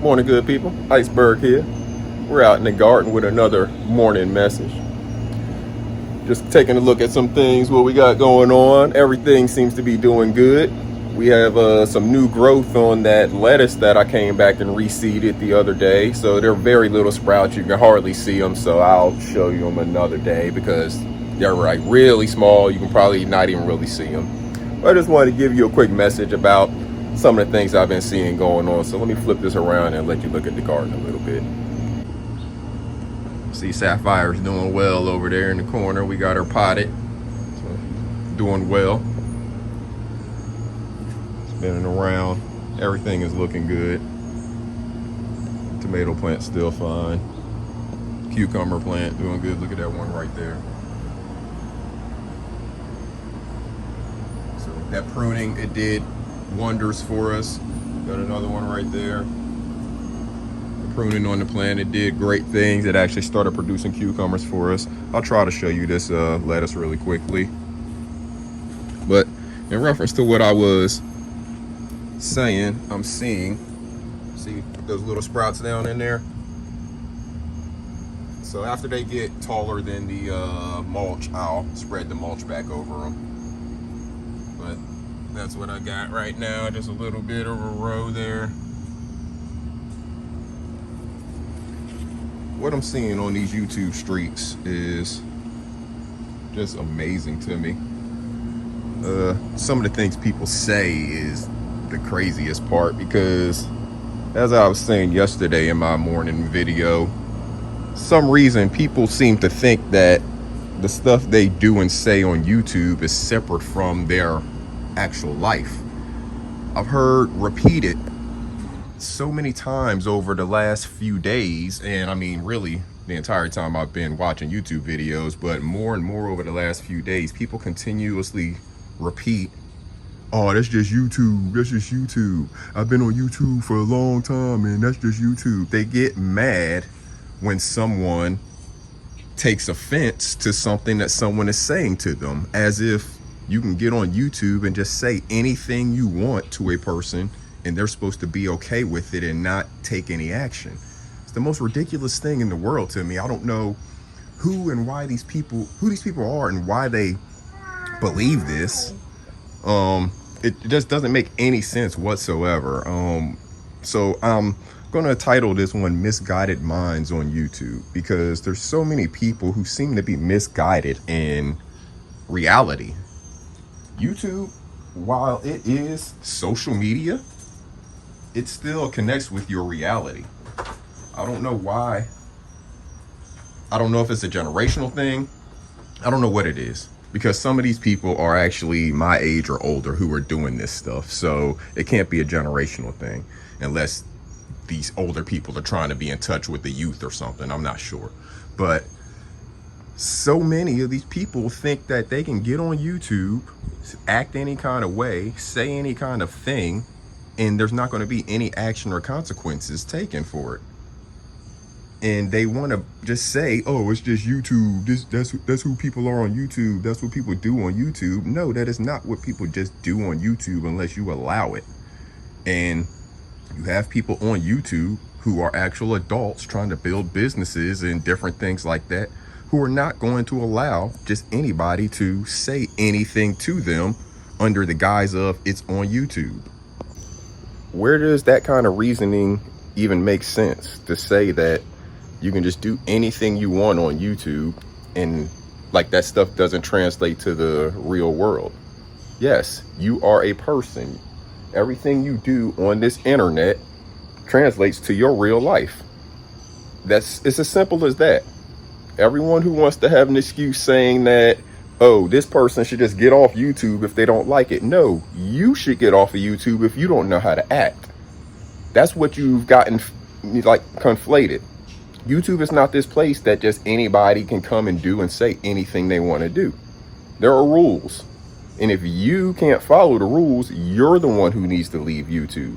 Morning, good people. Iceberg here. We're out in the garden with another morning message. Just taking a look at some things, what we got going on. Everything seems to be doing good. We have some new growth on that lettuce that I came back and reseeded the other day. So they're very little sprouts. You can hardly see them. So I'll show you them another day because they're like really small. You can probably not even really see them. But I just wanted to give you a quick message about some of the things I've been seeing going on. So let me flip this around and let you look at the garden a little bit. See Sapphire's doing well over there in the corner. We got her potted, so doing well. Spinning around. Everything is looking good. Tomato plant's still fine. Cucumber plant doing good. Look at that one right there. So that pruning, it did wonders for us. Got another one right there. The pruning on the plant, it did great things. It actually started producing cucumbers for us. I'll try to show you this lettuce really quickly. But in reference to what I was saying, I'm seeing, see those little sprouts down in there? So after they get taller than the mulch, I'll spread the mulch back over them. But that's what I got right now, just a little bit of a row there. What I'm seeing on these YouTube streets is just amazing to me. Some of the things people say is the craziest part, because as I was saying yesterday in my morning video, some reason people seem to think that the stuff they do and say on YouTube is separate from their actual life. I've heard repeated so many times over the last few days, and I mean really the entire time I've been watching YouTube videos, but more and more over the last few days, people continuously repeat, oh, that's just YouTube, that's just YouTube. I've been on YouTube for a long time and that's just YouTube. They get mad when someone takes offense to something that someone is saying to them, as if you can get on YouTube and just say anything you want to a person and they're supposed to be okay with it and not take any action. It's the most ridiculous thing in the world to me. I don't know who these people are and why they believe this. It just doesn't make any sense whatsoever. So I'm gonna title this one Misguided Minds on YouTube, because there's so many people who seem to be misguided in reality. YouTube, while it is social media, it still connects with your reality. I don't know why. I don't know if it's a generational thing. I don't know what it is, because some of these people are actually my age or older who are doing this stuff. So it can't be a generational thing unless these older people are trying to be in touch with the youth or something. I'm not sure. But so many of these people think that they can get on YouTube, act any kind of way, say any kind of thing, and there's not going to be any action or consequences taken for it. And they want to just say, oh, it's just YouTube. That's who people are on YouTube. That's what people do on YouTube. No, that is not what people just do on YouTube unless you allow it. And you have people on YouTube who are actual adults trying to build businesses and different things like that, who are not going to allow just anybody to say anything to them under the guise of it's on YouTube. Where does that kind of reasoning even make sense, to say that you can just do anything you want on YouTube and like that stuff doesn't translate to the real world? Yes, you are a person. Everything you do on this internet translates to your real life. It's as simple as that. Everyone who wants to have an excuse saying that, oh, this person should just get off YouTube if they don't like it. No, you should get off of YouTube if you don't know how to act. That's what you've gotten like conflated. YouTube is not this place that just anybody can come and do and say anything they want to do. There are rules. And if you can't follow the rules, you're the one who needs to leave YouTube.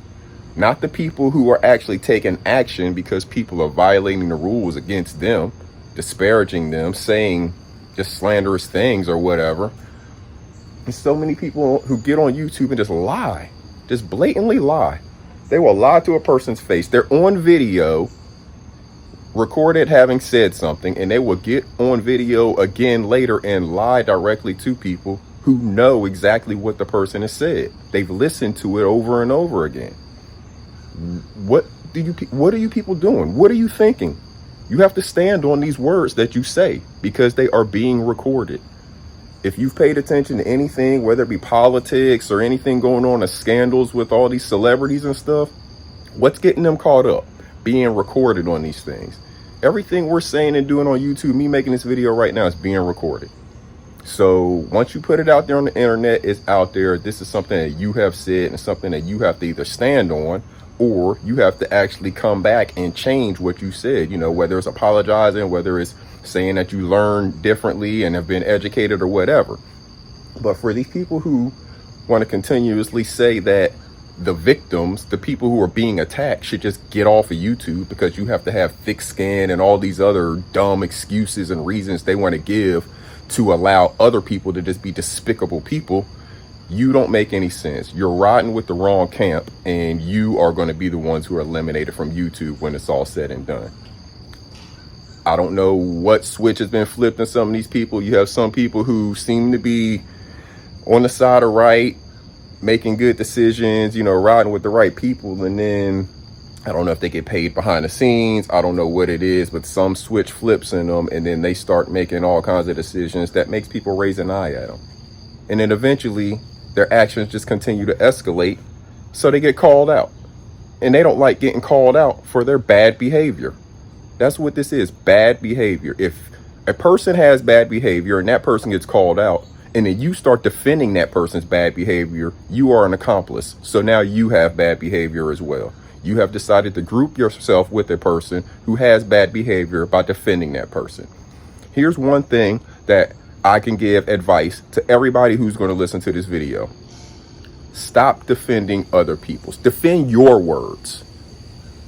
Not the people who are actually taking action because people are violating the rules against them, disparaging them, saying just slanderous things or whatever. There's so many people who get on YouTube and just lie, just blatantly lie. They will lie to a person's face. They're on video, recorded having said something, and they will get on video again later and lie directly to people who know exactly what the person has said. They've listened to it over and over again. What are you people doing? What are you thinking? You have to stand on these words that you say because they are being recorded. If you've paid attention to anything, whether it be politics or anything going on, scandals with all these celebrities and stuff, what's getting them caught up? Being recorded on these things. Everything we're saying and doing on YouTube, me making this video right now, is being recorded. So once you put it out there on the internet, it's out there. This is something that you have said and something that you have to either stand on, or you have to actually come back and change what you said, you know, whether it's apologizing, whether it's saying that you learned differently and have been educated or whatever. But for these people who want to continuously say that the victims, the people who are being attacked, should just get off of YouTube because you have to have thick skin and all these other dumb excuses and reasons they want to give to allow other people to just be despicable people, you don't make any sense. You're riding with the wrong camp, and you are going to be the ones who are eliminated from YouTube when it's all said and done. I don't know what switch has been flipped in some of these people. You have some people who seem to be on the side of right, making good decisions, you know, riding with the right people, and then I don't know if they get paid behind the scenes. I don't know what it is, but some switch flips in them, and then they start making all kinds of decisions that makes people raise an eye at them. And then eventually their actions just continue to escalate, so they get called out. And they don't like getting called out for their bad behavior. That's what this is, bad behavior. If a person has bad behavior and that person gets called out, and then you start defending that person's bad behavior, you are an accomplice. So now you have bad behavior as well. You have decided to group yourself with a person who has bad behavior by defending that person. Here's one thing that I can give advice to everybody who's going to listen to this video. Stop defending other people's. Defend your words.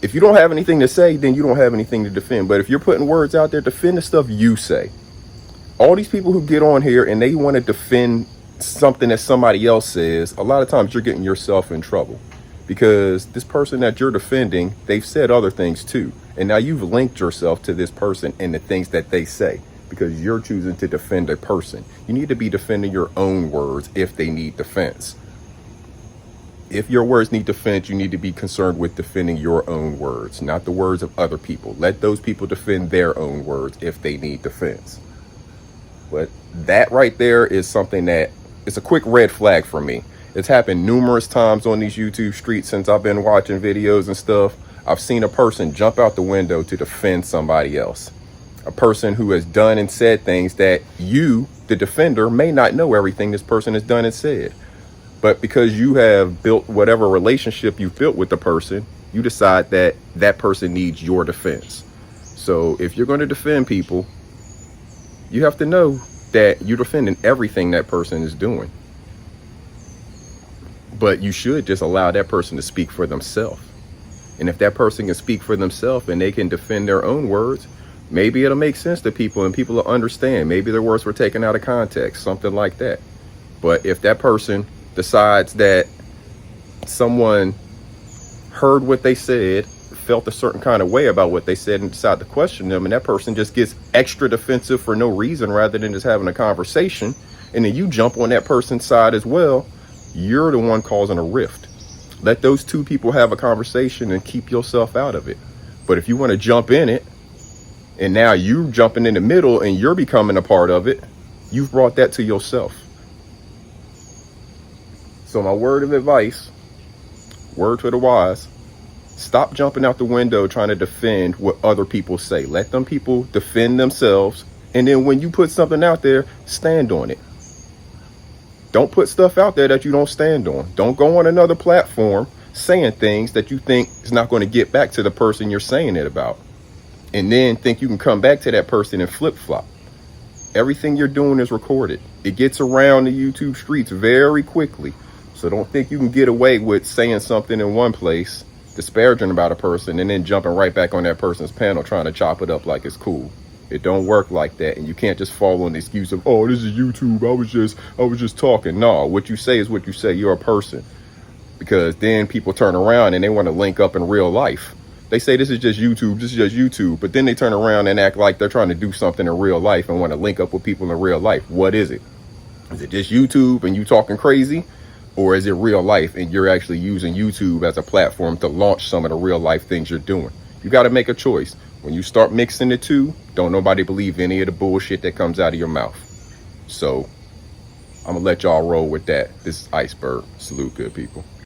If you don't have anything to say, then you don't have anything to defend. But if you're putting words out there, defend the stuff you say. All these people who get on here and they want to defend something that somebody else says, a lot of times you're getting yourself in trouble. Because this person that you're defending, they've said other things too. And now you've linked yourself to this person and the things that they say because you're choosing to defend a person. You need to be defending your own words if they need defense. If your words need defense, you need to be concerned with defending your own words, not the words of other people. Let those people defend their own words if they need defense. But that right there is something that is a quick red flag for me. It's happened numerous times on these YouTube streets since I've been watching videos and stuff. I've seen a person jump out the window to defend somebody else. A person who has done and said things that you, the defender, may not know everything this person has done and said. But because you have built whatever relationship you've built with the person, you decide that that person needs your defense. So if you're going to defend people, you have to know that you're defending everything that person is doing. But you should just allow that person to speak for themselves. And if that person can speak for themselves and they can defend their own words, maybe it'll make sense to people and people will understand. Maybe their words were taken out of context, something like that. But if that person decides that someone heard what they said, felt a certain kind of way about what they said and decide to question them, and that person just gets extra defensive for no reason rather than just having a conversation, and then you jump on that person's side as well, you're the one causing a rift. Let those two people have a conversation and keep yourself out of it. But if you want to jump in it, and now you're jumping in the middle and you're becoming a part of it, you've brought that to yourself. So my word of advice, word to the wise, stop jumping out the window trying to defend what other people say. Let them people defend themselves. And then when you put something out there, stand on it. Don't put stuff out there that you don't stand on. Don't go on another platform saying things that you think is not going to get back to the person you're saying it about. And then think you can come back to that person and flip-flop. Everything you're doing is recorded. It gets around the YouTube streets very quickly. So don't think you can get away with saying something in one place, disparaging about a person, and then jumping right back on that person's panel trying to chop it up like it's cool. It don't work like that, and you can't just fall on the excuse of, oh, this is YouTube, I was just talking. No, what you say is what you say. You're a person. because then people turn around and they want to link up in real life. They say this is just YouTube, this is just YouTube, but then they turn around and act like they're trying to do something in real life and want to link up with people in real life. What is it? Is it just YouTube and you talking crazy? Or is it real life and you're actually using YouTube as a platform to launch some of the real life things you're doing? You got to make a choice. When you start mixing the two, don't nobody believe any of the bullshit that comes out of your mouth. So I'm gonna let y'all roll with that. This is Iceberg. Salute, good people.